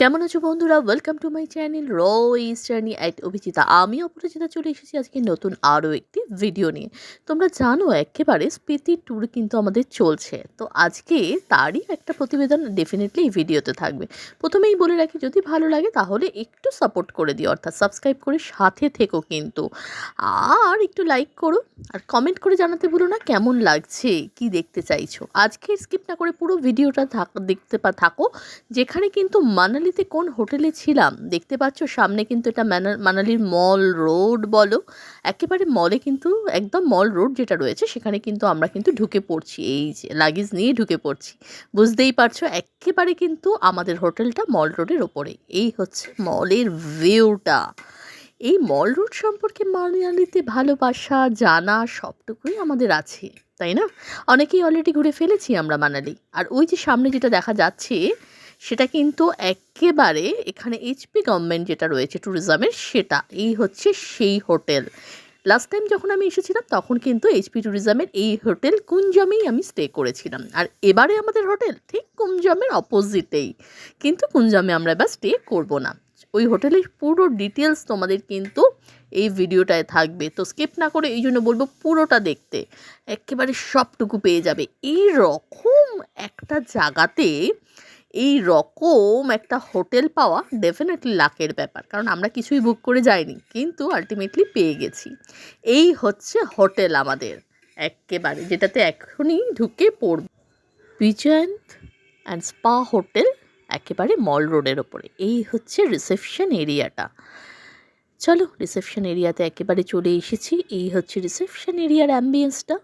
কেমন আছো বন্ধুরা? ওয়েলকাম টু মাই চ্যানেল র ইস জার্নি অ্যাট অভিজিতা। আমি অপরাজিতা চলে এসেছি আজকে নতুন আরও একটি ভিডিও নিয়ে। তোমরা জানো একেবারে স্পিতি ট্যুর কিন্তু আমাদের চলছে, তো আজকে তারই একটা প্রতিবেদন ডেফিনেটলি এই ভিডিওতে থাকবে। প্রথমেই বলে রাখি, যদি ভালো লাগে তাহলে একটু সাপোর্ট করে দিও, অর্থাৎ সাবস্ক্রাইব করে সাথে থেকো কিন্তু, আর একটু লাইক করো আর কমেন্ট করে জানাতে ভুলো না কেমন লাগছে, কি দেখতে চাইছো। আজকে স্কিপ না করে পুরো ভিডিওটা দেখতে থাকো। যেখানে কিন্তু মানালিতে কোন হোটেলে ছিলাম দেখতে পাচ্ছ, সামনে কিন্তু এটা মানালির মল রোড বলো, একেবারে মলে কিন্তু একদম মল রোড যেটা রয়েছে সেখানে কিন্তু আমরা কিন্তু ঢুকে পড়ছি, এই যে লাগেজ নিয়ে ঢুকে পড়ছি। বুঝতেই পারছো একেবারে কিন্তু আমাদের হোটেলটা মল রোডের ওপরে। এই হচ্ছে মলের ভিউটা। এই মল রোড সম্পর্কে মানালিতে ভালোবাসা জানা সবটুকুই আমাদের আছে, তাই না? অনেকেই অলরেডি ঘুরে ফেলেছি আমরা মানালি। আর ওই যে সামনে যেটা দেখা যাচ্ছে সেটা কিন্তু একেবারে এখানে এইচপি গভর্নমেন্ট যেটা রয়েছে ট্যুরিজমের, সেটা এই হচ্ছে সেই হোটেল। লাস্ট টাইম যখন আমি এসেছিলাম তখন কিন্তু এইচপি ট্যুরিজমের এই হোটেল কুঞ্জমেই আমি স্টে করেছিলাম। আর এবারে আমাদের হোটেল ঠিক কুঞ্জমের অপোজিটেই, কিন্তু কুঞ্জমে আমরা এবার স্টে করব না। ওই হোটেলের পুরো ডিটেলস তোমাদের কিন্তু এই ভিডিওটায় থাকবে, তো স্কিপ না করে এই জন্য বলবো পুরোটা দেখতে, একেবারে সবটুকু পেয়ে যাবে। এই রকম একটা জায়গাতে এই রকম একটা হোটেল পাওয়া ডেফিনেটলি লাকের ব্যাপার, কারণ আমরা কিছুই বুক করে যাইনি কিন্তু আলটিমেটলি পেয়ে গেছি। এই হচ্ছে হোটেল আমাদের একেবারে, যেটাতে এখনই ঢুকে পড়ব, বিজয়ন্ত অ্যান্ড স্পা হোটেল, একেবারে মল রোডের ওপরে। এই হচ্ছে রিসেপশন এরিয়াটা। চলো রিসেপশন এরিয়াতে একেবারে চলে এসেছি। এই হচ্ছে রিসেপশন এরিয়ার অ্যাম্বিয়েন্সটা,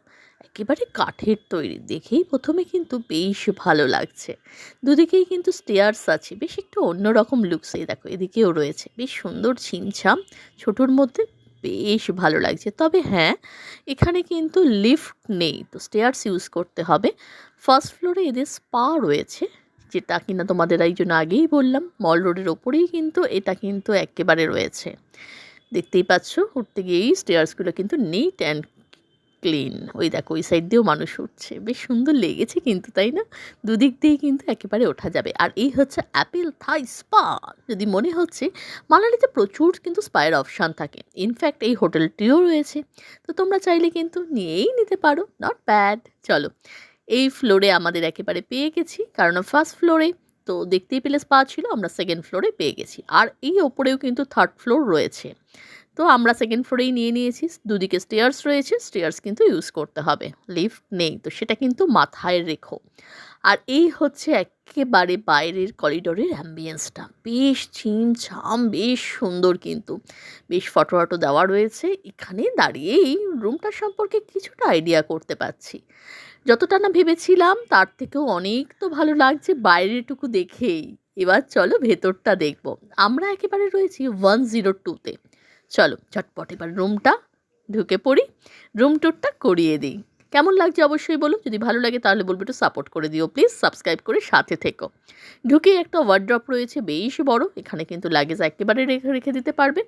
একেবারে কাঠের তৈরি, দেখেই প্রথমে কিন্তু বেশ ভালো লাগছে। দুদিকেই কিন্তু স্টেয়ার্স আছে, বেশ একটু অন্যরকম লুকস। এই দেখো এদিকেও রয়েছে, বেশ সুন্দর ছিমছাম, ছোটোর মধ্যে বেশ ভালো লাগছে। তবে হ্যাঁ, এখানে কিন্তু লিফট নেই, তো স্টেয়ার্স ইউজ করতে হবে। ফার্স্ট ফ্লোরে এদের স্পা রয়েছে, যেটা কিনা তোমাদের এই জন্য আগেই বললাম মল রোডের ওপরেই কিন্তু এটা কিন্তু একেবারে রয়েছে। দেখতেই পাচ্ছ উঠতে গিয়েই স্টেয়ার্সগুলো কিন্তু নিট অ্যান্ড ক্লিন। ওই দেখো ওই সাইড দিয়েও মানুষ উঠছে, বেশ সুন্দর লেগেছে কিন্তু, তাই না? দুদিক দিয়েই কিন্তু একেবারে ওঠা যাবে। আর এই হচ্ছে অ্যাপেল থাই স্পা। যদি মনে হচ্ছে মানালিতে প্রচুর কিন্তু স্পায়ের অপশান থাকে, ইনফ্যাক্ট এই হোটেলটিও রয়েছে, তো তোমরা চাইলে কিন্তু নিয়েই নিতে পারো, নট ব্যাড। চলো এই ফ্লোরে আমাদের একেবারে পেয়ে গেছি, কারণ ফার্স্ট ফ্লোরে তো দেখতেই পেলে স্পা ছিল, আমরা সেকেন্ড ফ্লোরে পেয়ে গেছি। আর এই ওপরেও কিন্তু থার্ড ফ্লোর রয়েছে, তো আমরা সেকেন্ড ফ্লোরেই নিয়ে নিয়েছি। দুদিকে স্টেয়ার্স রয়েছে, স্টেয়ার্স কিন্তু ইউজ করতে হবে, লিফট নেই, তো সেটা কিন্তু মাথায় রেখো। আর এই হচ্ছে একেবারে বাইরের করিডোরের অ্যাম্বিয়েন্সটা, বেশ ছিমছাম, বেশ সুন্দর কিন্তু, বেশ ফটো ফটো দেওয়া রয়েছে। এখানে দাঁড়িয়েই রুমটার সম্পর্কে কিছুটা আইডিয়া করতে পারছি। যতটা না ভেবেছিলাম তার থেকেও অনেক তো ভালো লাগছে বাইরেটুকু দেখেই। এবার চলো ভেতরটা দেখব। আমরা একেবারে রয়েছি 102-তে। চলো ঝটপট এবার রুমটা ঢুকে পড়ি, রুম ট্যুরটা করিয়ে দিই। কেমন লাগছে অবশ্যই বলো, যদি ভালো লাগে তাহলে বলবো একটু সাপোর্ট করে দিও প্লিজ, সাবস্ক্রাইব করে সাথে থেকো। ঢুকে একটা ওয়ার্ড্রপ রয়েছে বেশ বড়, এখানে কিন্তু লাগেজ একেবারে রেখে রেখে দিতে পারবে।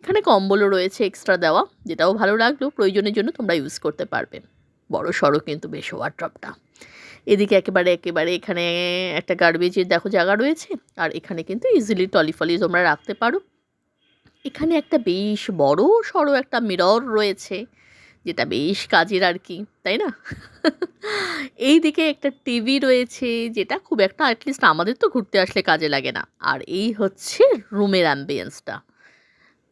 এখানে কম্বলও রয়েছে এক্সট্রা দেওয়া, যেটাও ভালো লাগলো, প্রয়োজনের জন্য তোমরা ইউজ করতে পারবে। বড় সড়ো কিন্তু বেশ ওয়ার্ড্রপটা। এদিকে একেবারে একেবারে এখানে একটা গার্বেজের দেখো জায়গা রয়েছে, আর এখানে কিন্তু ইজিলি টলি তোমরা রাখতে পারো। এখানে একটা বেশ বড় সড়ো একটা মিরর রয়েছে, যেটা বেশ কাজের আর কি, তাই না? এই দিকে একটা টিভি রয়েছে, যেটা খুব একটা অ্যাটলিস্ট আমাদের তো ঘুরতে আসলে কাজে লাগে না। আর এই হচ্ছে রুমের অ্যাম্বিয়েন্সটা,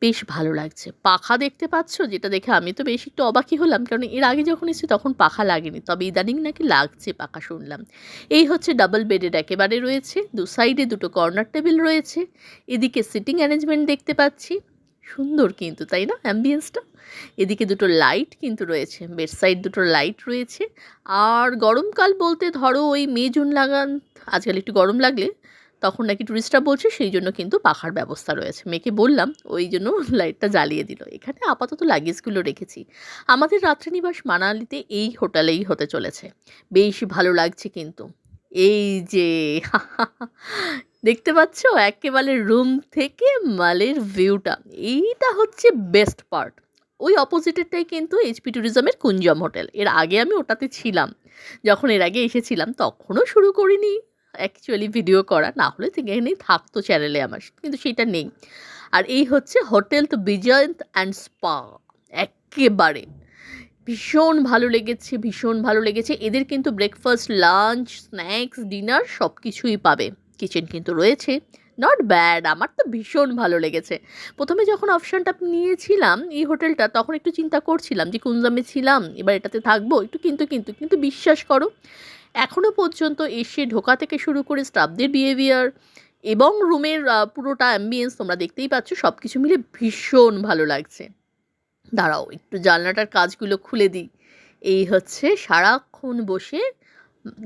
বেশ ভালো লাগছে। পাখা দেখতে পাচ্ছ, যেটা দেখে আমি তো বেশ একটু অবাকই হলাম, কারণ এর আগে যখন এসেছি তখন পাখা লাগেনি, তবে ইদানিং নাকি লাগছে পাখা শুনলাম। এই হচ্ছে ডাবল বেডের একেবারে রয়েছে, দু সাইডে দুটো কর্নার টেবিল রয়েছে, এদিকে সিটিং অ্যারেঞ্জমেন্ট দেখতে পাচ্ছি, সুন্দর কিন্তু, তাই না অ্যাম্বিয়েন্সটা? এদিকে দুটো লাইট কিন্তু রয়েছে, বেড সাইড দুটো লাইট রয়েছে। আর গরমকাল বলতে ধরো ওই মে জুন লাগান, আজকাল একটু গরম লাগলে তখন নাকি টুরিস্টরা বলছে সেই জন্য কিন্তু পাখার ব্যবস্থা রয়েছে। মেয়েকে বললাম, ওই জন্য লাইটটা জ্বালিয়ে দিল। এখানে আপাতত লাগেজগুলো রেখেছি। আমাদের রাত্রিনিবাস মানালিতে এই হোটেলেই হতে চলেছে, বেশ ভালো লাগছে কিন্তু। এই যে দেখতে পাচ্ছ একেবারে রুম থেকে মালের ভিউটা, এইটা হচ্ছে বেস্ট পার্ট। ওই অপোজিটেরটাই কিন্তু এইচপি ট্যুরিজমের কুঞ্জম হোটেল, এর আগে আমি ওটাতে ছিলাম, যখন এর আগে এসেছিলাম তখনও শুরু করিনি অ্যাকচুয়ালি ভিডিও করা, না হলে থেকে এখানেই থাকতো চ্যানেলে আমার, কিন্তু সেটা নেই। আর এই হচ্ছে হোটেল তো বিজয়ন্ত অ্যান্ড স্পা, একেবারে ভীষণ ভালো লেগেছে, ভীষণ ভালো লেগেছে। এদের কিন্তু ব্রেকফাস্ট, লাঞ্চ, স্ন্যাক্স, ডিনার সব কিছুই পাবে। কিচেন কিন্তু রয়েছে, নট ব্যাড, আমার তো ভীষণ ভালো লেগেছে। প্রথমে যখন অপশানটা নিয়েছিলাম এই হোটেলটা, তখন একটু চিন্তা করছিলাম যে কোন দামে ছিলাম, এবার এটাতে থাকবো একটু, কিন্তু বিশ্বাস করো এখনও পর্যন্ত এসে ঢোকা থেকে শুরু করে স্টাফদের বিহেভিয়ার এবং রুমের পুরোটা অ্যাম্বিয়েন্স তোমরা দেখতেই পাচ্ছ, সব কিছু মিলে ভীষণ ভালো লাগছে। দাঁড়াও একটু জানলাটার কাচগুলো খুলে দিই। এই হচ্ছে সারাক্ষণ বসে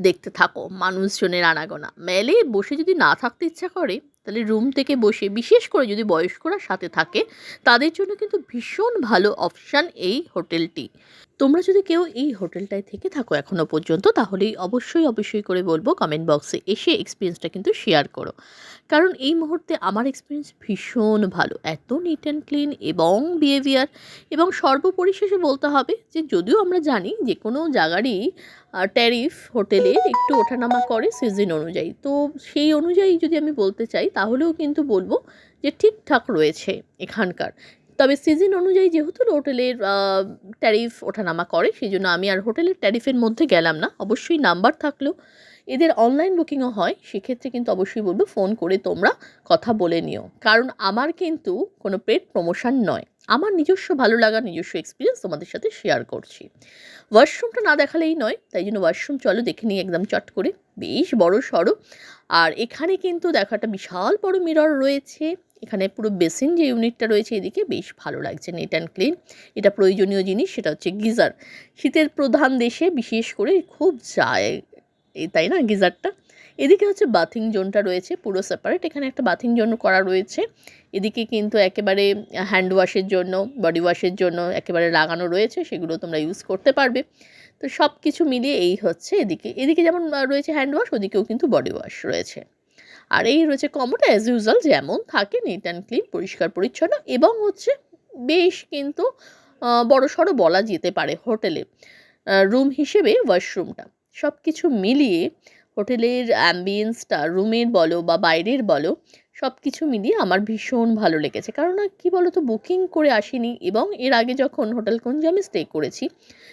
দেখতে থাকো মানুষজনের আনাগোনা। মেলে বসে যদি না থাকতে ইচ্ছা করে, তাহলে রুম থেকে বসে, বিশেষ করে যদি বয়স্করা সাথে থাকে, তাদের জন্য কিন্তু ভীষণ ভালো অপশান এই হোটেলটি। তোমরা যদি কেউ এই হোটেলটায় থেকে থাকো এখনও পর্যন্ত, তাহলেই অবশ্যই করে বলবো কমেন্ট বক্সে এসে এক্সপিরিয়েন্সটা কিন্তু শেয়ার করো। কারণ এই মুহূর্তে আমার এক্সপিরিয়েন্স ভীষণ ভালো, এত নিট অ্যান্ড ক্লিন এবং বিহেভিয়ার, এবং সর্বপরিশেষে বলতে হবে যে যদিও আমরা জানি যে কোনো জায়গারই ট্যারিফ হোটেলের একটু ওঠানামা করে সিজন অনুযায়ী, তো সেই অনুযায়ী যদি আমি বলতে চাই তাহলেও কিন্তু বলবো যে ঠিকঠাক রয়েছে এখানকার। তবে সিজন অনুযায়ী যেহেতু হোটেলের ট্যারিফ ওঠানামা করে, সেই জন্য আমি আর হোটেলের ট্যারিফের মধ্যে গেলাম না। অবশ্যই নাম্বার থাকলেও এদের অনলাইন বুকিংও হয়, সেক্ষেত্রে কিন্তু অবশ্যই বলবো ফোন করে তোমরা কথা বলে নিও। কারণ আমার কিন্তু কোনো পেড প্রমোশন নয়, আমার নিজস্ব ভালো লাগা, নিজস্ব এক্সপিরিয়েন্স তোমাদের সাথে শেয়ার করছি। ওয়াশরুমটা না দেখালেই নয়, তাই জন্য ওয়াশরুম চলো দেখে নিই একদম চট করে। বেশ বড় সড়ো, আর এখানে কিন্তু দেখো একটা বিশাল বড় মিরর রয়েছে। এখানে পুরো বেসিন যে ইউনিটটা রয়েছে এদিকে বেশ ভালো লাগছে, নিট অ্যান্ড ক্লিন। এটা প্রয়োজনীয় জিনিস, সেটা হচ্ছে গিজার। শীতের প্রধান দেশে বিশেষ করে খুব যায় এই, তাই না, গিজারটা। এদিকে হচ্ছে বাথিং জোনটা রয়েছে পুরো সেপারেট, এখানে একটা বাথিং জোন করা রয়েছে। এদিকে কিন্তু একেবারে হ্যান্ড ওয়াশের জন্য, বডি ওয়াশের জন্য একেবারে লাগানো রয়েছে, সেগুলো তোমরা ইউজ করতে পারবে। তো সব কিছু মিলিয়ে এই হচ্ছে এদিকে যেমন রয়েছে হ্যান্ড ওয়াশ, ওদিকেও কিন্তু বডি ওয়াশ রয়েছে। আর এই রয়েছে কমোড, অ্যাজ ইউজুয়াল যেমন থাকে, নিট অ্যান্ড ক্লিন, পরিষ্কার পরিচ্ছন্ন, এবং হচ্ছে বেশ কিন্তু বড়সড় বলা যেতে পারে হোটেলে রুম হিসেবে ওয়াশরুমটা। সব কিছু মিলিয়ে হোটেলের অ্যাম্বিয়েন্সটা, রুমের বলো বা বাইরের বলো, সব কিছু মিলিয়ে আমার ভীষণ ভালো লেগেছে। কারণ কী বলো তো, বুকিং করে আসিনি, এবং এর আগে যখন হোটেল কুঞ্জে আমি স্টে করেছি,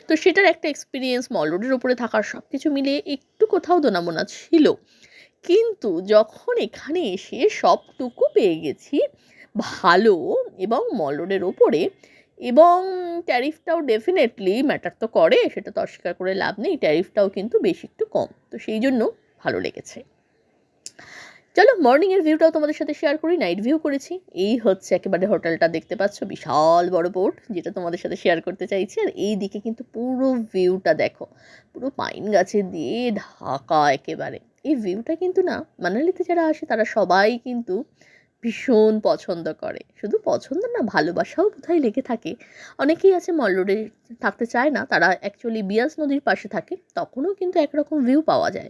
তো সেটার একটা এক্সপিরিয়েন্স মল রোডের ওপরে থাকার সব কিছু মিলিয়ে একটু কোথাও দোনামোনা ছিল। কিন্তু যখন এখানে এসে সবটুকু পেয়ে গেছি ভালো, এবং মল রোডের ওপরে, এবং ট্যারিফটাও ডেফিনেটলি ম্যাটার তো করে, সেটা তো অস্বীকার করে লাভ নেই, ট্যারিফটাও কিন্তু বেশ একটু কম, তো সেই জন্য ভালো লেগেছে। চলো মর্নিংয়ের ভিউটাও তোমাদের সাথে শেয়ার করি, নাইট ভিউ করেছি। এই হচ্ছে একেবারে হোটেলটা, দেখতে পাচ্ছ বিশাল বড় বোর্ড, যেটা তোমাদের সাথে শেয়ার করতে চাইছি। আর এই দিকে কিন্তু পুরো ভিউটা দেখো, পুরো পাইন গাছে দিয়ে ঢাকা একেবারে। এই ভিউটা কিন্তু না, মানালিতে যারা আসে তারা সবাই কিন্তু ভীষণ পছন্দ করে। শুধু পছন্দ না, ভালোবাসাও বোধহয় লেগে থাকে। অনেকেই আছে মল রোডে থাকতে চায় না, তারা অ্যাকচুয়ালি বিয়াস নদীর পাশে থাকে, তখনও কিন্তু একরকম ভিউ পাওয়া যায়।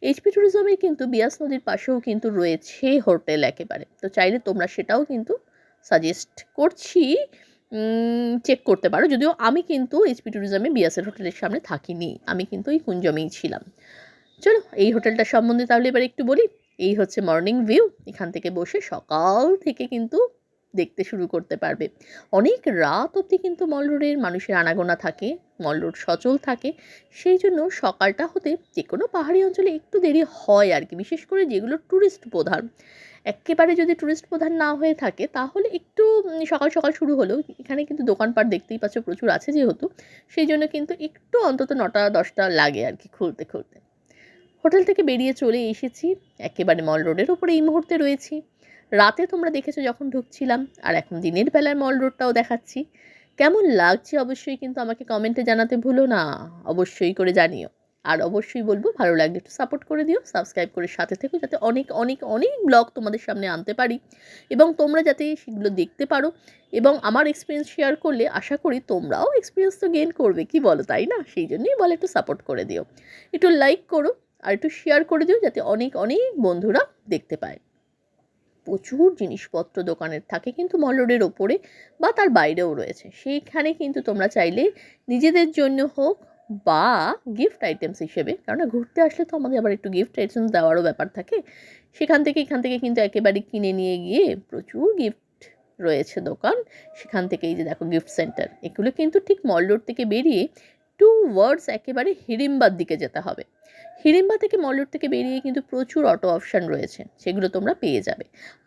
এইচপি ট্যুরিজমে কিন্তু বিয়াস নদীর পাশেও কিন্তু রয়েছে হোটেল একেবারে, তো চাইলে তোমরা সেটাও কিন্তু সাজেস্ট করছি চেক করতে পারো। যদিও আমি কিন্তু এইচপি ট্যুরিজমে বিয়াসের হোটেলের সামনে থাকিনি, আমি কিন্তু এই কুঞ্জমেই ছিলাম। চলো এই হোটেলটার সম্বন্ধে তাহলে এবার একটু বলি। এই হচ্ছে মর্নিং ভিউ, এখান থেকে বসে সকাল থেকে কিন্তু দেখতে শুরু করতে পারবে। অনেক রাত অবধি কিন্তু মল রোডের মানুষের আনাগোনা থাকে, মল রোড সচল থাকে, সেই জন্য সকালটা হতে যে কোনো পাহাড়ি অঞ্চলে একটু দেরি হয় আর কি, বিশেষ করে যেগুলো ট্যুরিস্ট প্রধান। একেবারে যদি ট্যুরিস্ট প্রধান না হয়ে থাকে তাহলে একটু সকাল সকাল শুরু হলেও, এখানে কিন্তু দোকানপাট দেখতেই পাচ্ছ প্রচুর আছে যেহেতু, সেই জন্য কিন্তু একটু অন্তত 9টা-10টা লাগে আর কি খুলতে। হোটেল থেকে বেরিয়ে চলে এসেছি, একেবারে মল রোডের ওপরে এই মুহূর্তে রয়েছি। রাতে তোমরা দেখেছো যখন ঢুকছিলাম, আর এখন দিনের বেলায় মল রোডটাও দেখাচ্ছি। কেমন লাগছে অবশ্যই কিন্তু আমাকে কমেন্টে জানাতে ভুলো না, অবশ্যই করে জানিও। আর অবশ্যই বলবো ভালো লাগলে একটু সাপোর্ট করে দিও, সাবস্ক্রাইব করে সাথে থেকো, যাতে অনেক অনেক অনেক ব্লগ তোমাদের সামনে আনতে পারি, এবং তোমরা যাতে সেগুলো দেখতে পারো। এবং আমার এক্সপিরিয়েন্স শেয়ার করলে আশা করি তোমরাও এক্সপিরিয়েন্স তো গেইন করবে, কি বলো, তাই না? সেই জন্যই বলে একটু সাপোর্ট করে দিও, একটু লাইক করো, আর একটু শেয়ার করে দিও, যাতে অনেক অনেক বন্ধুরা দেখতে পায়। প্রচুর জিনিসপত্র দোকানের থাকে কিন্তু মল রোডের ওপরে বা তার বাইরেও রয়েছে, সেইখানে কিন্তু তোমরা চাইলে নিজেদের জন্য হোক বা গিফট আইটেমস হিসেবে, কারণ ঘুরতে আসলে তো আমাদের আবার একটু গিফট আইটেমস দেওয়ারও ব্যাপার থাকে। এখান থেকে কিন্তু একেবারে কিনে নিয়ে গিয়ে প্রচুর গিফট রয়েছে দোকান। সেখান থেকে এই যে দেখো গিফট সেন্টার, এগুলো কিন্তু ঠিক মল রোড থেকে বেরিয়ে 2 ওয়ার্ডস একেবারে হিড়িম্বার দিকে যেতে হবে। হিড়িম্বা থেকে মল রোড থেকে বেরিয়ে কিন্তু প্রচুর অটো অপশান রয়েছে, সেগুলো তোমরা পেয়ে যাবে।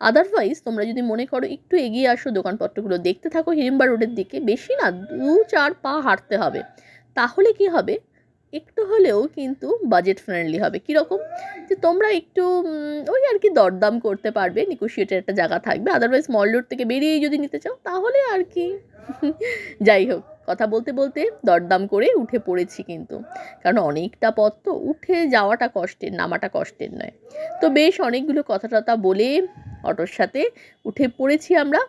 আদারওয়াইজ তোমরা যদি মনে করো একটু এগিয়ে আসো, দোকানপত্রগুলো দেখতে থাকো হিড়িম্বা রোডের দিকে, বেশি না 2-4 পা হাঁটতে হবে, তাহলে কি হবে, একটু হলেও কিন্তু বাজেট ফ্রেন্ডলি হবে। কীরকম, যে তোমরা একটু ওই আর কি দরদাম করতে পারবে, নেগোশিয়েটের একটা জায়গা থাকবে। আদারওয়াইজ মল রোড থেকে বেরিয়েই যদি নিতে চাও তাহলে আর কি যাই হোক, কথা বলতে বলতে দরদাম করে উঠে পড়েছি কিন্তু, কারণ অনেকটা পথ তো, উঠে যাওয়াটা কষ্টের, নামাটা কষ্টের নয়। তো বেশ অনেকগুলো কথা টথা বলে অটোর সাথে উঠে পড়েছি আমরা।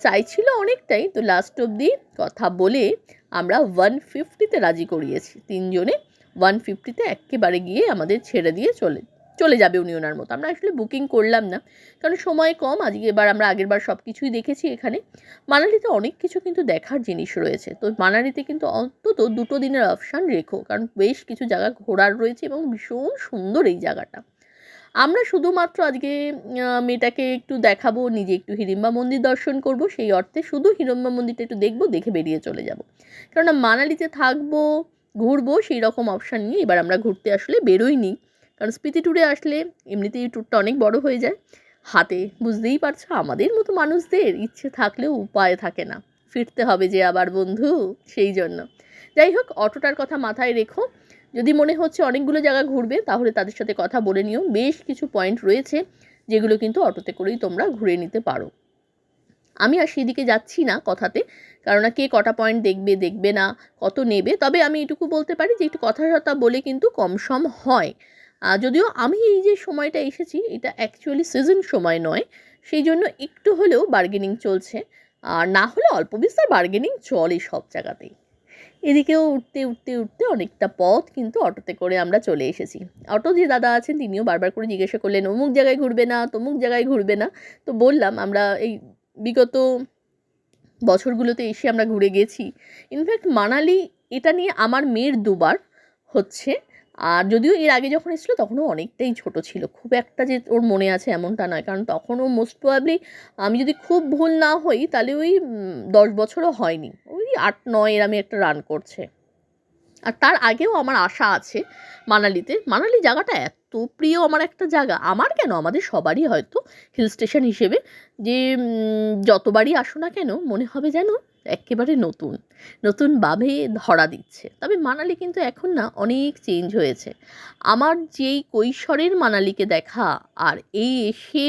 চাইছিল অনেকটাই, তো লাস্ট অবধি কথা বলে আমরা 150-তে রাজি করিয়েছি। তিনজনে 150-তে একেবারে গিয়ে আমাদের ছেড়ে দিয়ে চলে যাবে উনি ওনার মতো। আমরা আসলে বুকিং করলাম না, কারণ সময় কম। আজকে এবার আমরা আগেরবার সব কিছুই দেখেছি এখানে। মানালিতে অনেক কিছু কিন্তু দেখার জিনিস রয়েছে, তো মানালিতে কিন্তু অন্তত 2 দিনের অপশান রেখো, কারণ বেশ কিছু জায়গা ঘোরার রয়েছে এবং ভীষণ সুন্দর এই জায়গাটা। আমরা শুধুমাত্র আজকে মেয়েটাকে একটু দেখাবো, নিজে একটু হিড়িম্বা মন্দির দর্শন করব, সেই অর্থে শুধু হিড়িম্বা মন্দিরটা একটু দেখবো, দেখে বেরিয়ে চলে যাব। কেননা মানালিতে থাকবো, ঘুরবো, সেই রকম অপশান নিয়ে এবার আমরা ঘুরতে আসলে বেরোইনি। কারণ স্পিতি ট্যুরে আসলে এমনিতেই এই ট্যুরটা অনেক বড় হয়ে যায় হাতে, বুঝতেই পারছো আমাদের মতো মানুষদের ইচ্ছে থাকলেও উপায় থাকে না, ফিরতে হবে যে আবার বন্ধু, সেই জন্য। যাই হোক, অটোটার কথা মাথায় রেখো। যদি মনে হচ্ছে অনেকগুলো জায়গা ঘুরবে, তাহলে তাদের সাথে কথা বলে নিও। বেশ কিছু পয়েন্ট রয়েছে যেগুলো কিন্তু অটোতে করেই তোমরা ঘুরে নিতে পারো। আমি আর সেদিকে যাচ্ছি না কথাতে, কেননা কে কটা পয়েন্ট দেখবে না, কত নেবে। তবে আমি এটুকু বলতে পারি যে একটু কথা বলে কিন্তু কম সম হয়। যদিও আমি এই যে সময়টা এসেছি, এটা অ্যাকচুয়ালি সিজন সময় নয়, সেই জন্য একটু হলেও বার্গেনিং চলছে। আর না হলে অল্প বিস্তর বার্গেনিং চলে সব জায়গাতেই। এদিকেও উঠতে অনেকটা পথ কিন্তু অটোতে করে আমরা চলে এসেছি। অটো যে দাদা আছেন তিনিও বারবার করে জিজ্ঞাসা করলেন, অমুক জায়গায় ঘুরবে না, তমুক জায়গায় ঘুরবে না। তো বললাম আমরা এই বিগত বছরগুলোতে এসে আমরা ঘুরে গেছি। ইনফ্যাক্ট মানালি এটা নিয়ে আমার মেয়ের 2বার হচ্ছে। আর যদিও এর আগে যখন এসেছিলো তখনও অনেকটাই ছোট ছিল, খুব একটা যে ওর মনে আছে এমনটা নয়, কারণ তখনও মোস্ট প্রবাবলি, আমি যদি খুব ভুল না হই, তাহলে ওই 10 বছরও হয়নি, ওই 8-9 এরমই একটা রান করছে। আর তার আগেও আমার আশা আছে মানালিতে। মানালি জায়গাটা এত প্রিয় আমার একটা জায়গা, আমার কেন, আমাদের সবারই হয়তো, হিল স্টেশন হিসেবে, যে যতবারই আসো না কেন মনে হবে যেন একেবারে নতুনভাবে ধরা দিচ্ছে। তবে মানালি কিন্তু এখন না অনেক চেঞ্জ হয়েছে। আমার যেই কৈশোরের মানালিকে দেখা আর এই এসে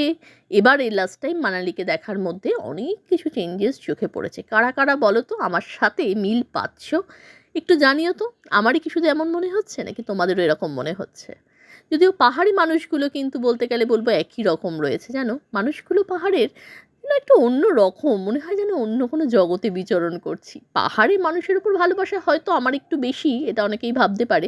এবার এই লাস্ট টাইম মানালিকে দেখার মধ্যে অনেক কিছু চেঞ্জেস চোখে পড়েছে। কারা কারা বলো তো, আমার সাথে মিল পাচ্ছ একটু জানিও তো। আমারই কি শুধু এমন মনে হচ্ছে, নাকি তোমাদেরও এরকম মনে হচ্ছে? যদিও পাহাড়ি মানুষগুলো কিন্তু বলতে গেলে বলবো একই রকম রয়েছে, জানো, মানুষগুলো পাহাড়ের না একটু অন্য রকম, মনে হয় যেন অন্য কোনো জগতে বিচরণ করছি। পাহাড়ি মানুষের উপর ভালোবাসা হয়তো আমার একটু বেশি, এটা অনেকেই ভাবতে পারে,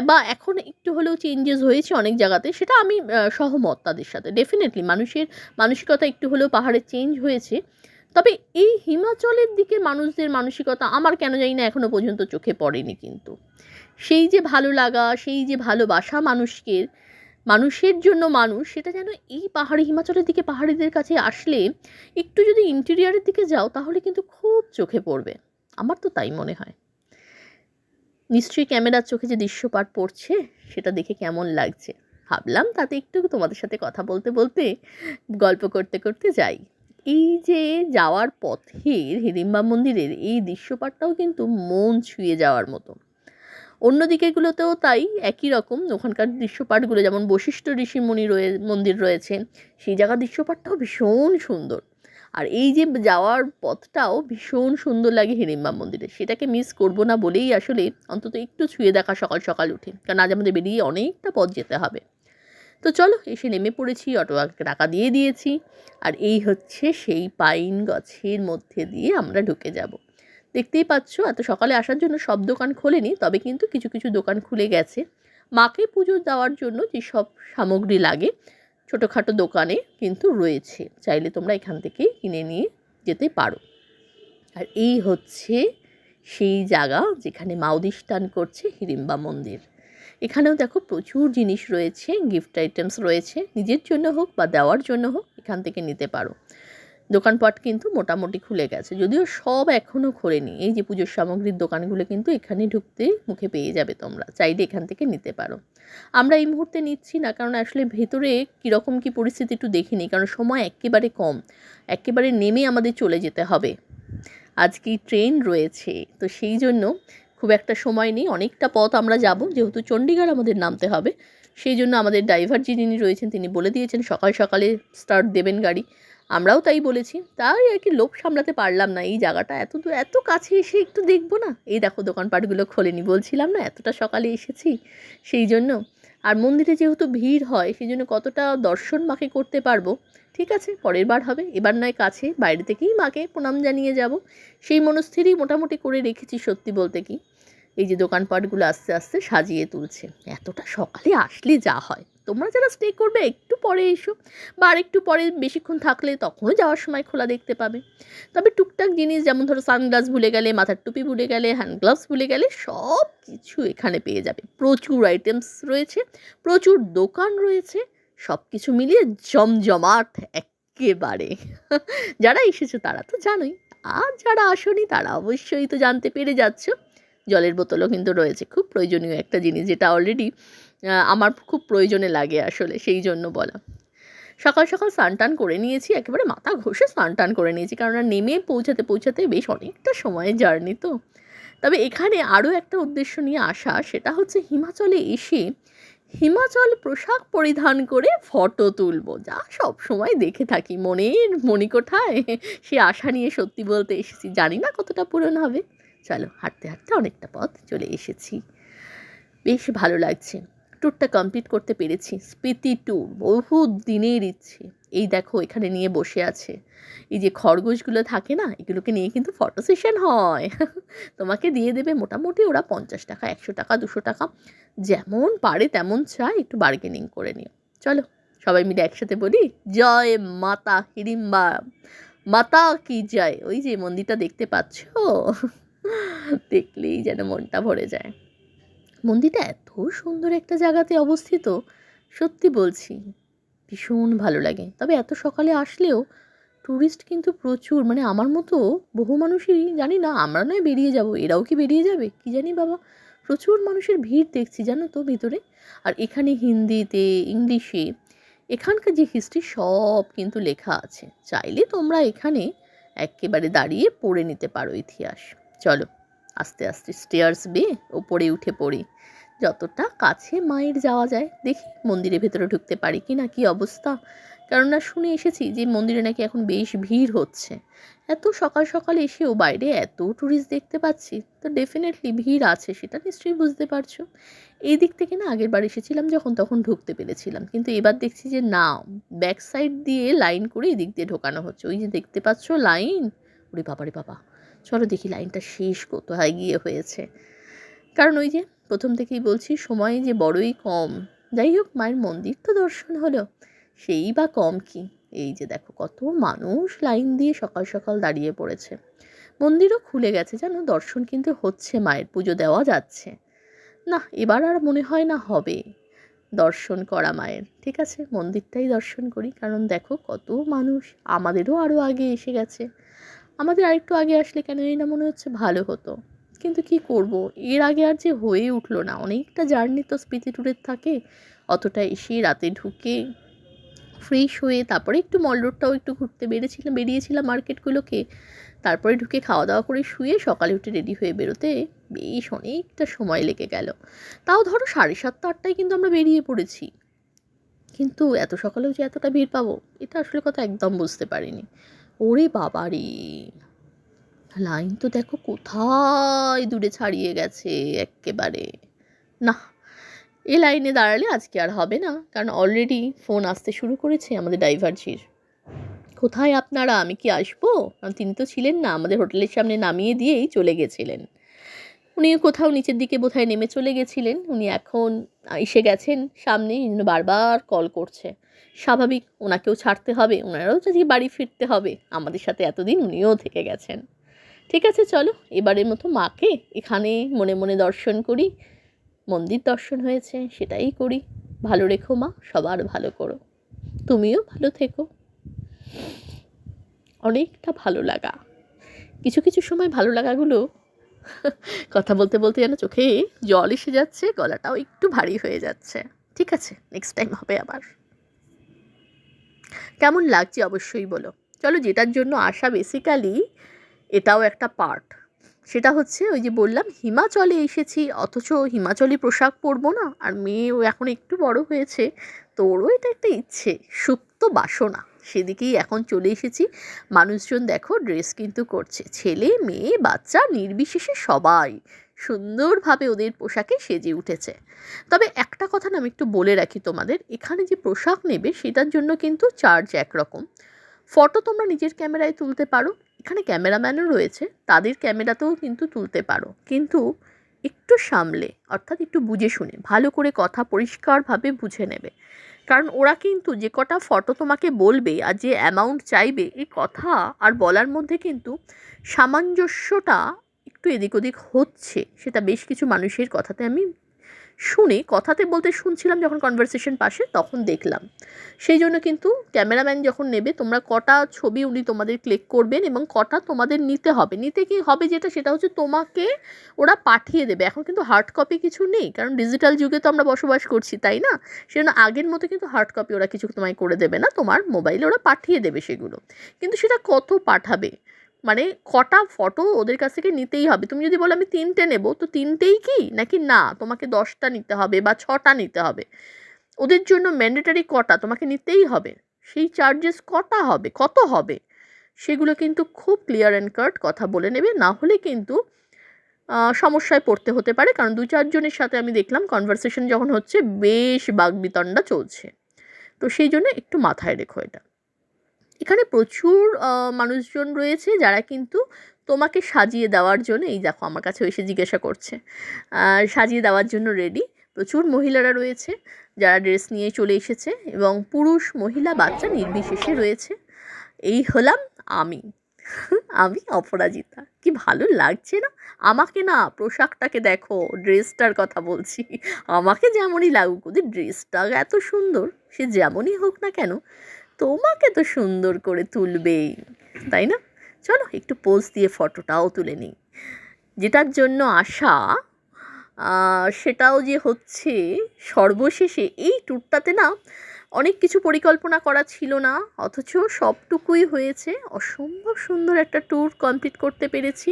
বা এখন একটু হলেও চেঞ্জেস হয়েছে অনেক জায়গাতে, সেটা আমি সহমত তাদের সাথে। ডেফিনেটলি মানুষের মানসিকতা একটু হলেও পাহাড়ে চেঞ্জ হয়েছে। তবে এই হিমাচলের দিকে মানুষদের মানসিকতা আমার কেন জানি না এখনো পর্যন্ত চোখে পড়েনি কিন্তু। সেই যে ভালো লাগা, সেই যে ভালোবাসা মানুষের জন্য মানুষ, সেটা যেন এই পাহাড়ি হিমাচলের দিকে পাহাড়িদের কাছে আসলে, একটু যদি ইন্টেরিয়ারের দিকে যাও তাহলে কিন্তু খুব চোখে পড়বে। আমার তো তাই মনে হয়। নিশ্চয়ই ক্যামেরার চোখে যে দৃশ্যপাট পড়ছে সেটা দেখে কেমন লাগছে, ভাবলাম তাতে একটু তোমাদের সাথে কথা বলতে বলতে, গল্প করতে করতে যাই। এই যে যাওয়ার পথের হিড়িম্বা মন্দিরের এই দৃশ্যপাটটাও কিন্তু মন ছুঁয়ে যাওয়ার মতো। অন্য দিকেগুলোতেও তাই, একই রকম ওখানকার দৃশ্যপাটগুলো, যেমন বশিষ্ঠ ঋষিমুনি মন্দির রয়েছে, সেই জায়গার দৃশ্যপাটটাও ভীষণ সুন্দর। আর এই যে যাওয়ার পথটাও ভীষণ সুন্দর লাগে হিড়িম্বা মন্দিরে, সেটাকে মিস করবো না বলেই আসলে অন্তত একটু ছুঁয়ে দেখা সকাল সকাল উঠে, কারণ আজ আমাদের বেরিয়ে অনেকটা পথ যেতে হবে। তো চলো, এসে নেমে পড়েছি, অটোকে টাকা দিয়ে দিয়েছি, আর এই হচ্ছে সেই পাইন গাছের মধ্যে দিয়ে আমরা ঢুকে যাব। দেখতেই পাচ্ছ এত সকালে আসার জন্য সব দোকান খোলেনি, তবে কিন্তু কিছু কিছু দোকান খুলে গেছে। মাকে পুজো দেওয়ার জন্য যেসব সামগ্রী লাগে ছোটোখাটো দোকানে কিন্তু রয়েছে, চাইলে তোমরা এখান থেকেই কিনে নিয়ে যেতে পারো। আর এই হচ্ছে সেই জায়গা যেখানে মা অধিষ্ঠান করছে হিড়িম্বা মন্দির। এখানেও দেখো প্রচুর জিনিস রয়েছে, গিফট আইটেমস রয়েছে, নিজের জন্য হোক বা দেওয়ার জন্য হোক এখান থেকে নিতে পারো। দোকানপাট কিন্তু মোটামুটি খুলে গেছে, যদিও সব এখনও খোলেনি। এই যে পুজোর সামগ্রীর দোকানগুলো কিন্তু এখানে ঢুকতেই মুখে পেয়ে যাবে, তোমরা চাইলে এখান থেকে নিতে পারো। আমরা এই মুহূর্তে নিচ্ছি না, কারণ আসলে ভেতরে কীরকম কী পরিস্থিতি একটু দেখিনি, কারণ সময় একেবারে কম, একেবারে নেমে আমাদের চলে যেতে হবে। আজকেই ট্রেন রয়েছে, তো সেই জন্য খুব একটা সময় নেই, অনেকটা পথ আমরা যাব, যেহেতু চণ্ডীগড় আমাদের নামতে হবে। সেই জন্য আমাদের ড্রাইভার যিনি রয়েছেন তিনি বলে দিয়েছেন সকাল সকালে স্টার্ট দেবেন গাড়ি। আমরাও তাই বলেছি, তাই আর কি লোভ সামলাতে পারলাম না, এই জায়গাটা এত দূর এত কাছে এসে একটু দেখবো না। এই দেখো দোকানপাটগুলো খোলেনি, বলছিলাম না এতটা সকালে এসেছি সেই জন্য। আর মন্দিরে যেহেতু ভিড় হয় সেই জন্য কতটা দর্শন মাকে করতে পারবো, ঠিক আছে পরের বার হবে, এবার নয় কাছে বাইরে থেকেই মাকে প্রণাম জানিয়ে যাব, সেই মনস্থিরই মোটামুটি করে রেখেছি। সত্যি বলতে কি, এই যে দোকানপাটগুলো আস্তে আস্তে সাজিয়ে তুলছে। এতটা সকালে আসলে যা হয়, তোমরা যারা স্টে করবে একটু পরে এসো, বা আর একটু পরে বেশিক্ষণ থাকলে তখনও যাওয়ার সময় খোলা দেখতে পাবে। তবে টুকটাক জিনিস যেমন ধরো সানগ্লাস ভুলে গেলে, মাথার টুপি ভুলে গেলে, হ্যান্ড গ্লাভস ভুলে গেলে সব কিছু এখানে পেয়ে যাবে। প্রচুর আইটেমস রয়েছে, প্রচুর দোকান রয়েছে, সব কিছু মিলিয়ে জমজমাট একেবারে। যারা এসেছো তারা তো জানোই, আর যারা আসোনি তারা অবশ্যই তো জানতে পেরে যাচ্ছ। জলের বোতলও কিন্তু রয়েছে, খুব প্রয়োজনীয় একটা জিনিস, যেটা অলরেডি আমার খুব প্রয়োজনে লাগে আসলে, সেই জন্য বলা। সকাল সকাল স্নান টান করে নিয়েছি, একেবারে মাথা ঘষে স্নান টান করে নিয়েছি, কারণ নেমে পৌঁছাতে পৌঁছাতে বেশ অনেকটা সময়ের জার্নি তো। তবে এখানে আরও একটা উদ্দেশ্য নিয়ে আসা, সেটা হচ্ছে হিমাচলে এসে হিমাচল পোশাক পরিধান করে ফটো তুলবো, যা সব সময় দেখে থাকি মনের মণিকোঠায়, সে আশা নিয়ে সত্যি বলতে এসেছি, জানি না কতটা পূরণ হবে। চলো হাঁটতে হাঁটতে অনেকটা পথ চলে এসেছি, বেশ ভালো লাগছে। ট্যুরটা কমপ্লিট করতে পেরেছি, স্পিতি ট্যুর, বহু দিনের ইচ্ছে। এই দেখো এখানে নিয়ে বসে আছে, এই যে খরগোশগুলো থাকে না, এগুলোকে নিয়ে কিন্তু ফটো সেশন হয়। তোমাকে দিয়ে দেবে মোটামুটি ওরা 50 টাকা, 100 টাকা, 200 টাকা, যেমন পারে তেমন চায়, একটু বার্গেনিং করে নিও। চলো সবাই মিলে একসাথে বলি, জয় মাতা হিড়িম্বা মাতা কি জয়। ওই যে মন্দিরটা দেখতে পাচ্ছ, দেখলেই যেন মনটা ভরে যায়। মন্দিরটা এত সুন্দর একটা জায়গাতে অবস্থিত, সত্যি বলছি ভীষণ ভালো লাগে। তবে এত সকালে আসলেও ট্যুরিস্ট কিন্তু প্রচুর, মানে আমার মতো বহু মানুষই, জানি না আমরা নয় বেরিয়ে যাব, এরাও কি বেরিয়ে যাবে কি জানি বাবা, প্রচুর মানুষের ভিড় দেখছি জানো তো ভিতরে। আর এখানে হিন্দিতে, ইংলিশে এখানকার যে হিস্ট্রি সব কিন্তু লেখা আছে, চাইলে তোমরা এখানে একেবারে দাঁড়িয়ে পড়ে নিতে পারো ইতিহাস। চলো আস্তে আস্তে স্টেয়ার্স বেয়ে ওপরে উঠে পড়ি, যতটা কাছে মায়ের যাওয়া যায়, দেখি মন্দিরের ভেতরে ঢুকতে পারি কি না, কি অবস্থা। কেননা শুনে এসেছি যে মন্দিরে নাকি এখন বেশ ভিড় হচ্ছে, এত সকাল সকাল এসেও বাইরে এত ট্যুরিস্ট দেখতে পাচ্ছি, তো ডেফিনেটলি ভিড় আছে, সেটা নিশ্চয়ই বুঝতে পারছো। এই দিক থেকে না আগের বার এসেছিলাম যখন, তখন ঢুকতে পেরেছিলাম, কিন্তু এবার দেখছি যে না, ব্যাক সাইড দিয়ে লাইন করে এদিক দিয়ে ঢোকানো হচ্ছে। ওই যে দেখতে পাচ্ছ লাইন, ওরে বাবা রে বাবা, চলো দেখি লাইনটা শেষ কোথায় গিয়ে হয়েছে। কারণ ওই যে প্রথম থেকেই বলছি সময় যে বড়ই কম। যাই হোক মায়ের মন্দির তো দর্শন হলো, সেই বা কম কি। এই যে দেখো কত মানুষ লাইন দিয়ে সকাল সকাল দাঁড়িয়ে পড়েছে। মন্দিরও খুলে গেছে জানো, দর্শন কিন্তু হচ্ছে, মায়ের পুজো দেওয়া যাচ্ছে। না এবার আর মনে হয় না হবে দর্শন করা মায়ের, ঠিক আছে মন্দিরটাই দর্শন করি, কারণ দেখো কত মানুষ, আমাদেরও আরও আগে এসে গেছে। আমাদের আরেকটু আগে আসলে কেন এই না মনে হচ্ছে ভালো হতো, কিন্তু কি করব, এর আগে আর যে হয়ে উঠলো না, অনেকটা জার্নি তো স্পিতি ট্যুরের থাকে, অতটা এসে রাতে ঢুকে ফ্রেশ হয়ে তারপরে একটু মল রোডটাও একটু ঘুরতে বেরিয়েছিলাম মার্কেটগুলোকে, তারপরে ঢুকে খাওয়া দাওয়া করে শুয়ে সকালে উঠে রেডি হয়ে বেরোতে বেশ অনেকটা সময় লেগে গেল। তাও ধরো 7:30 8টায় কিন্তু আমরা বেরিয়ে পড়েছি, কিন্তু এত সকালেও যে এতটা ভিড় পাবো এটা আসলে কথা একদম বুঝতে পারিনি। ওরে বাবা রে, লাইন তো দেখো কোথায় দূরে ছাড়িয়ে গেছে এক্কেবারে। না, এ লাইনে দাঁড়ালে আজকে আর হবে না, কারণ অলরেডি ফোন আসতে শুরু করেছে আমাদের ড্রাইভারজির। কোথায় আপনারা, আমি কি আসবো? কারণ তিনি তো ছিলেন না, আমাদের হোটেলের সামনে নামিয়ে দিয়েই চলে গেছিলেন। উনি কোথাও নিচের দিকে বোধহয় নেমে চলে গেছিলেন, উনি এখন এসে গেছেন সামনে, এই জন্য বারবার কল করছে। স্বাভাবিক, ওনাকেও ছাড়তে হবে, ওনারাও যদি বাড়ি ফিরতে হবে, আমাদের সাথে এতদিন উনিও থেকে গেছেন। ঠিক আছে, চলো এবারের মতো মাকে এখানে মনে মনে দর্শন করি। মন্দির দর্শন হয়েছে, সেটাই করি। ভালো রেখো মা, সবার ভালো করো, তুমিও ভালো থেকো। অনেকটা ভালো লাগা, কিছু কিছু সময় ভালো লাগাগুলো কথা বলতে বলতে যেন চোখে জল এসে যাচ্ছে, গলাটাও একটু ভারী হয়ে যাচ্ছে। ঠিক আছে, নেক্সট টাইম হবে আবার। কেমন লাগছে অবশ্যই বলো। চলো, যেটার জন্য আসা বেসিক্যালি এটাও একটা পার্ট। সেটা হচ্ছে ওই যে বললাম হিমাচলে এসেছি, অথচ হিমাচলি পোশাক পরবো না। আর মেয়েও এখন একটু বড় হয়েছে, তো ওরও এটা একটা ইচ্ছে, সুপ্ত বাসনা, সেদিকেই এখন চলে এসেছি। মানুষজন দেখো ড্রেস কিন্তু করছে, ছেলে মেয়ে বাচ্চা নির্বিশেষে সবাই সুন্দরভাবে ওদের পোশাকে সেজে উঠেছে। তবে একটা কথা না আমি একটু বলে রাখি তোমাদের, এখানে যে পোশাক নেবে সেটার জন্য কিন্তু চার্জ একরকম। ফটো তোমরা নিজের ক্যামেরায় তুলতে পারো, এখানে ক্যামেরাম্যানও রয়েছে, তাদের ক্যামেরাতেও কিন্তু তুলতে পারো, কিন্তু একটু সামলে, অর্থাৎ একটু বুঝে শুনে ভালো করে কথা পরিষ্কারভাবে বুঝে নেবে। কারণ ওরা কিন্তু যে কটা ফটো তোমাকে বলবে আর যে অ্যামাউন্ট চাইবে, এই কথা আর বলার মধ্যে কিন্তু সামঞ্জস্যটা একটু এদিক ওদিক হচ্ছে। সেটা বেশ কিছু মানুষের কথাতে আমি শুনে, কথাতে বলতে শুনছিলাম যখন কনভারসেশন পাশে, তখন দেখলাম। সেই জন্য কিন্তু ক্যামেরাম্যান যখন নেবে, তোমরা কটা ছবি উনি তোমাদের ক্লিক করবেন এবং কটা তোমাদের নিতে হবে। নিতে কি হবে যেটা, সেটা হচ্ছে তোমাকে ওরা পাঠিয়ে দেবে। এখন কিন্তু হার্ড কপি কিছু নেই, কারণ ডিজিটাল যুগে তো আমরা বসবাস করছি, তাই না? সেজন্য আগের মতো কিন্তু হার্ড কপি ওরা কিছু তোমায় করে দেবে না, তোমার মোবাইলে ওরা পাঠিয়ে দেবে সেগুলো। কিন্তু সেটা কত পাঠাবে, মানে কটা ফটো ওদের কাছ থেকে নিতেই হবে। তুমি যদি বলো আমি 3টে নেব, তো 3টেই কি, নাকি না তোমাকে 10টা নিতে হবে বা 6টা নিতে হবে? ওদের জন্য ম্যান্ডেটারি কটা তোমাকে নিতেই হবে, সেই চার্জেস কটা হবে, কত হবে, সেগুলো কিন্তু খুব ক্লিয়ার অ্যান্ড কাট কথা বলে নেবে। না হলে কিন্তু সমস্যায় পড়তে হতে পারে, কারণ 2-4 জনের সাথে আমি দেখলাম কনভারসেশন যখন হচ্ছে বেশ বাগবিতণ্ডা চলছে। তো সেই জন্য একটু মাথায় রেখো এটা। এখানে প্রচুর মানুষজন রয়েছে যারা কিন্তু তোমাকে সাজিয়ে দেওয়ার জন্য, এই দেখো আমার কাছে এসে জিজ্ঞাসা করছে, সাজিয়ে দেওয়ার জন্য রেডি। প্রচুর মহিলারা রয়েছে যারা ড্রেস নিয়ে চলে এসেছে, এবং পুরুষ মহিলা বাচ্চা নির্বিশেষে রয়েছে। এই হলাম আমি আমি অপরাজিতা। কি ভালো লাগছে না আমাকে? না, পোশাকটাকে দেখো, ড্রেসটার কথা বলছি। আমাকে যেমনই লাগুক, ওদের ড্রেসটা এত সুন্দর, সে যেমনই হোক না কেন তোমাকে তো সুন্দর করে তুলবেই, তাই না? চলো একটু পোজ দিয়ে ফটোটাও তুলে নিই। যেটার জন্য আসা সেটাও যে হচ্ছে সর্বশেষে এই ট্যুরটাতে না অনেক কিছু পরিকল্পনা করা ছিল না, অথচ সবটুকুই হয়েছে। অসম্ভব সুন্দর একটা ট্যুর কমপ্লিট করতে পেরেছি।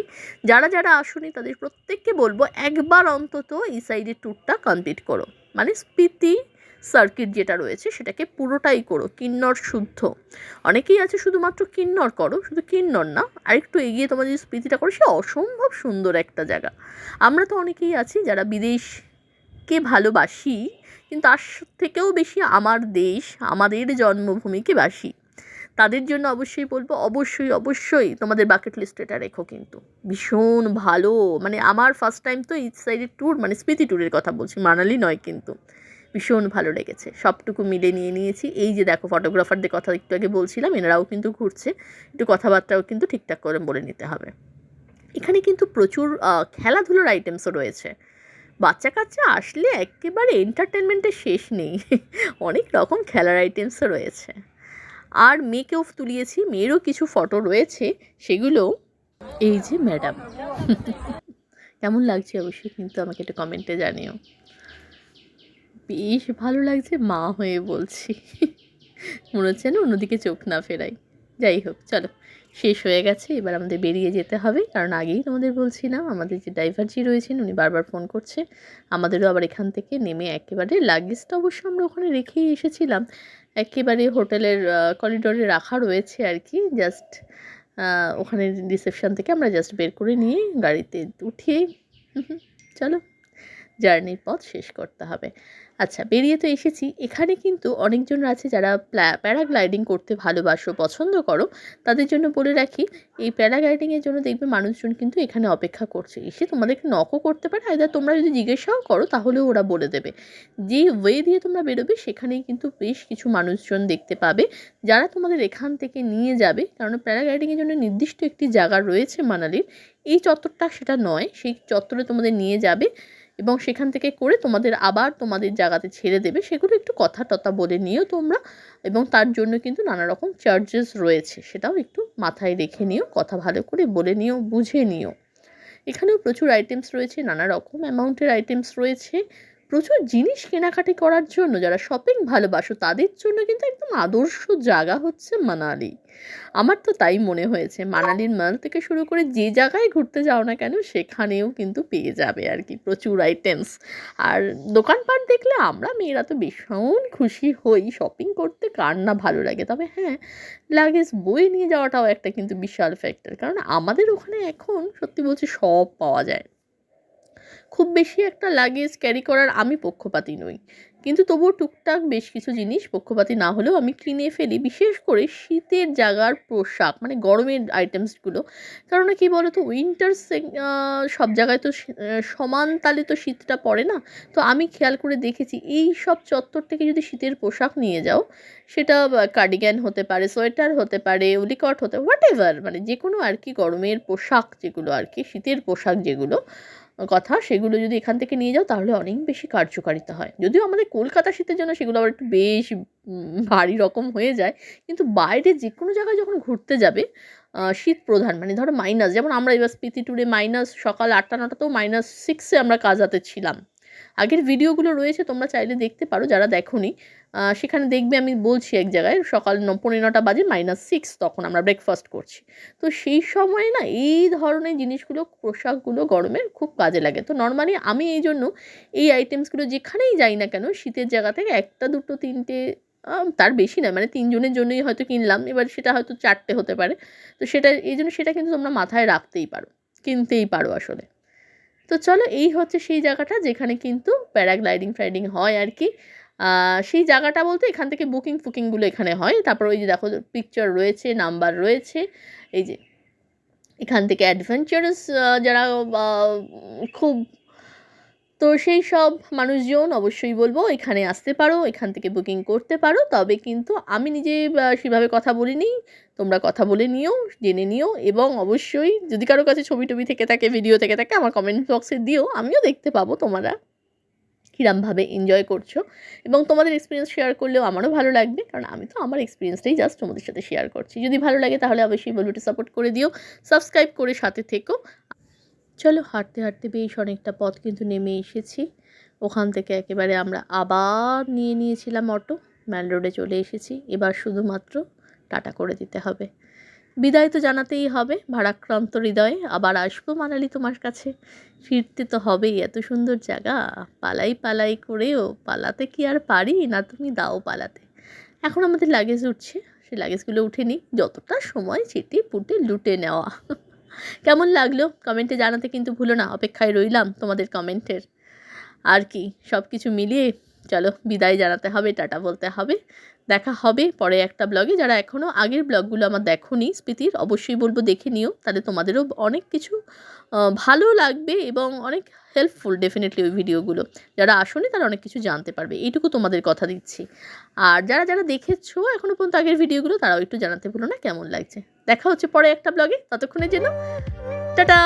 যারা যারা আসোনি তাদের প্রত্যেককে বলবো একবার অন্তত এই সাইডের ট্যুরটা কমপ্লিট করো। মানে স্পিতি সার্কিট যেটা রয়েছে সেটাকে পুরোটাই করো, কিন্নর শুদ্ধ। অনেকেই আছে শুধুমাত্র কিন্নর করো, শুধু কিন্নর না, আরেকটু এগিয়ে তোমার যদি স্পিতিটা করো, সে অসম্ভব সুন্দর একটা জায়গা। আমরা তো অনেকেই আছি যারা বিদেশকে ভালোবাসি, কিন্তু তার থেকেও বেশি আমার দেশ, আমাদের জন্মভূমিকে বাসি। তাদের জন্য অবশ্যই বলবো, অবশ্যই অবশ্যই তোমাদের বাকেট লিস্টে এটা রেখো। কিন্তু ভীষণ ভালো, মানে আমার ফার্স্ট টাইম তো এই সাইডের ট্যুর, মানে স্পিতি ট্যুরের কথা বলছি, মানালি নয়, কিন্তু ভীষণ ভালো লেগেছে। সবটুকু মিলে নিয়ে নিয়েছি। এই যে দেখো ফটোগ্রাফারদের কথা একটু আগে বলছিলাম, এনারাও কিন্তু ঘুরছে, একটু কথাবার্তাও কিন্তু ঠিকঠাক করে বলে নিতে হবে। এখানে কিন্তু প্রচুর খেলাধুলোর আইটেমসও রয়েছে। বাচ্চা কাচ্চা আসলে একেবারে এন্টারটেনমেন্টের শেষ নেই। অনেক রকম খেলার আইটেমসও রয়েছে। আর মেয়েকেও তুলিয়েছি, মেয়েরও কিছু ফটো রয়েছে, সেগুলো এই যে ম্যাডাম। কেমন লাগছে অবশ্যই কিন্তু আমাকে একটু কমেন্টে জানিও। বেশ ভালো লাগছে, মা হয়ে বলছি। মনে হচ্ছে না অন্যদিকে চোখ না ফেরাই। যাই হোক, চলো শেষ হয়ে গেছে, এবার আমাদের বেরিয়ে যেতে হবে। কারণ আগেই তোমাদের বলছিলাম আমাদের যে ড্রাইভারজি রয়েছেন উনি বারবার ফোন করছে। আমাদেরও আবার এখান থেকে নেমে একেবারে লাগেজটা অবশ্য আমরা ওখানে রেখেই এসেছিলাম, একেবারে হোটেলের করিডোরে রাখা রয়েছে আর কি। জাস্ট ওখানে রিসেপশন থেকে আমরা জাস্ট বের করে নিয়ে গাড়িতে উঠিয়ে চলো জার্নির পথ শেষ করতে হবে। আচ্ছা, বেরিয়ে তো এসেছি। এখানে কিন্তু অনেকজন আছে যারা প্যারাগ্লাইডিং করতে ভালোবাসো, পছন্দ করো। তাদের জন্য বলে রাখি, এই প্যারাগ্লাইডিংয়ের জন্য দেখবে মানুষজন কিন্তু এখানে অপেক্ষা করছে। এসে তোমাদেরকে নকও করতে পারে, আইদার তোমরা যদি জিজ্ঞাসাও করো তাহলেও ওরা বলে দেবে। যে ওয়ে দিয়ে তোমরা বেরোবে সেখানেই কিন্তু বেশ কিছু মানুষজন দেখতে পাবে যারা তোমাদের এখান থেকে নিয়ে যাবে। কারণ প্যারাগ্লাইডিংয়ের জন্য নির্দিষ্ট একটি জায়গা রয়েছে মানালির, এই চত্বরটা সেটা নয়, সেই চত্বরে তোমাদের নিয়ে যাবে এবং সেখান থেকে করে তোমাদের আবার তোমাদের জায়গাতে ছেড়ে দেবে। সেগুলো একটু কথা টথা বলে নিও তোমরা, এবং তার জন্য কিন্তু নানা রকম চার্জেস রয়েছে, সেটাও একটু মাথায় রেখে নিও, কথা ভালো করে বলে নিও, বুঝে নিও। এখানেও প্রচুর আইটেমস রয়েছে, নানা রকম অ্যামাউন্টের আইটেমস রয়েছে, প্রচুর জিনিস কেনাকাটি করার জন্য যারা শপিং ভালোবাসো তাদের জন্য কিন্তু একদম আদর্শ জায়গা হচ্ছে মানালি। আমার তো তাই মনে হয়েছে। মানালির মাল থেকে শুরু করে যে জায়গায় ঘুরতে যাও না কেন সেখানেও কিন্তু পেয়ে যাবে আর কি প্রচুর আইটেমস। আর দোকানপাট দেখলে আমরা মেয়েরা তো ভীষণ খুশি হই, শপিং করতে কার না ভালো লাগে। তবে হ্যাঁ, লাগেজ বয়ে নিয়ে যাওয়াটাও একটা কিন্তু বিশাল ফ্যাক্টর, কারণ আমাদের ওখানে এখন সত্যি বলছি সব পাওয়া যায়। খুব বেশি একটা লাগেজ ক্যারি করার আমি পক্ষপাতী নই, কিন্তু তবুও টুকটাক বেশ কিছু জিনিস পক্ষপাতী না হলেও আমি কিনে ফেলি, বিশেষ করে শীতের জাগার পোশাক, মানে গরমের আইটেমসগুলো। কারণ কি বলো তো, উইন্টার সব জায়গায় তো সমান তালে তো শীতটা পড়ে না। তো আমি খেয়াল করে দেখেছি এই সব চত্বর থেকে যদি শীতের পোশাক নিয়ে যাও, সেটা কার্ডিগ্যান হতে পারে, সোয়েটার হতে পারে, উলিকট হতে, হোয়াট এভার, মানে যে কোনো আর কি গরমের পোশাক যেগুলো আর কি, শীতের পোশাক যেগুলো কথা, সেগুলো যদি এখান থেকে নিয়ে যাও তাহলে অনেক বেশি কার্যকারিতা হয়। যদিও আমাদের কলকাতা শীতের জন্য সেগুলো আবার একটু বেশ ভারী রকম হয়ে যায়, কিন্তু বাইরে যে কোনো জায়গায় যখন ঘুরতে যাবে শীত প্রধান, মানে ধরো মাইনাস, যেমন আমরা এবার স্পিতি ট্যুরে মাইনাস সকাল 8টা-9টাতেও -6-এ আমরা কাজাতে ছিলাম। আগের ভিডিওগুলো রয়েছে, তোমরা চাইলে দেখতে পারো যারা দেখোনি। সেখানে দেখবে আমি বলছি এক জায়গায় সকাল 9:45 বাজে -6, তখন আমরা ব্রেকফাস্ট করছি। তো সেই সময় না এই ধরনের জিনিসগুলো, পোশাকগুলো গরমের খুব কাজে লাগে। তো নর্মালি আমি এই জন্য এই আইটেমসগুলো যেখানেই যাই না কেন শীতের জায়গা থেকে 1টা 2টো 3টে, তার বেশি না, মানে 3 জনের জন্যই হয়তো কিনলাম, এবার সেটা হয়তো 4টে হতে পারে। তো সেটা এই জন্য সেটা কিন্তু তোমরা মাথায় রাখতেই পারো, কিনতেই পারো আসলে। তো চলো, এই হচ্ছে সেই জায়গাটা যেখানে কিন্তু প্যারাগ্লাইডিং হয় আর কি। সেই জায়গাটা বলতে এখান থেকে বুকিংগুলো এখানে হয়। তারপর ওই যে দেখো পিকচার রয়েছে, নাম্বার রয়েছে, এই যে এখান থেকে অ্যাডভেঞ্চারাস যারা খুব, তো সেই সব মানুষজন অবশ্যই বলবো এখানে আসতে পারো, এখান থেকে বুকিং করতে পারো। তবে কিন্তু আমি নিজে সেভাবে কথা বলিনি, তোমরা কথা বলে নিও, জেনে নিও, এবং অবশ্যই যদি কারো কাছে ছবি টবি থেকে থাকে, ভিডিও থেকে থাকে, আমার কমেন্ট বক্সে দিও, আমিও দেখতে পাবো তোমরা কীরমভাবে এনজয় করছো। এবং তোমাদের এক্সপিরিয়েন্স শেয়ার করলেও আমারও ভালো লাগবে, কারণ আমি তো আমার এক্সপিরিয়েন্সটাই জাস্ট তোমাদের সাথে শেয়ার করছি। যদি ভালো লাগে তাহলে অবশ্যই বলবো একটু সাপোর্ট করে দিও, সাবস্ক্রাইব করে সাথে থেকো। চলো, হাঁটতে হাঁটতে বেশ অনেকটা পথ কিন্তু নেমে এসেছি। ওখান থেকে একেবারে আমরা আবার নিয়েছিলাম অটো, ম্যান রোডে চলে এসেছি। এবার শুধুমাত্র টাটা করে দিতে হবে, বিদায় তো জানাতেই হবে। ভারাক্রান্ত হৃদয়ে আবার আসবো মানালি তোমার কাছে, ফিরতে তো হবেই। এত সুন্দর জায়গা, পালাই করেও পালাতে কি আর পারি না, তুমি দাও পালাতে। এখন আমাদের লাগেজ উঠছে, সেই লাগেজগুলো উঠে নিই, যতটা সময় চেটে পুটে লুটে নেওয়া। কেমন লাগলো কমেন্টে জানাতে কিন্তু ভুলো না, অপেক্ষায় রইলাম তোমাদের কমেন্টের। আর কি, সব কিছু মিলিয়ে চলো বিদায় জানাতে হবে, টাটা বলতে হবে। দেখা হবে পরে একটা ব্লগে। যারা এখনও আগের ব্লগগুলো আমার দেখোনি স্পিতির, অবশ্যই বলবো দেখে নিও, তাহলে তোমাদেরও অনেক কিছু ভালো লাগবে এবং অনেক হেল্পফুল ডেফিনেটলি ওই ভিডিওগুলো। যারা আসোনি তারা অনেক কিছু জানতে পারবে, এইটুকু তোমাদের কথা দিচ্ছি। আর যারা দেখেছো এখনও পর্যন্ত আগের ভিডিওগুলো, তারাও একটু জানাতে ভুলো না কেমন লাগছে। দেখা হচ্ছে পরে একটা ব্লগে, ততক্ষণের জন্য টাটা।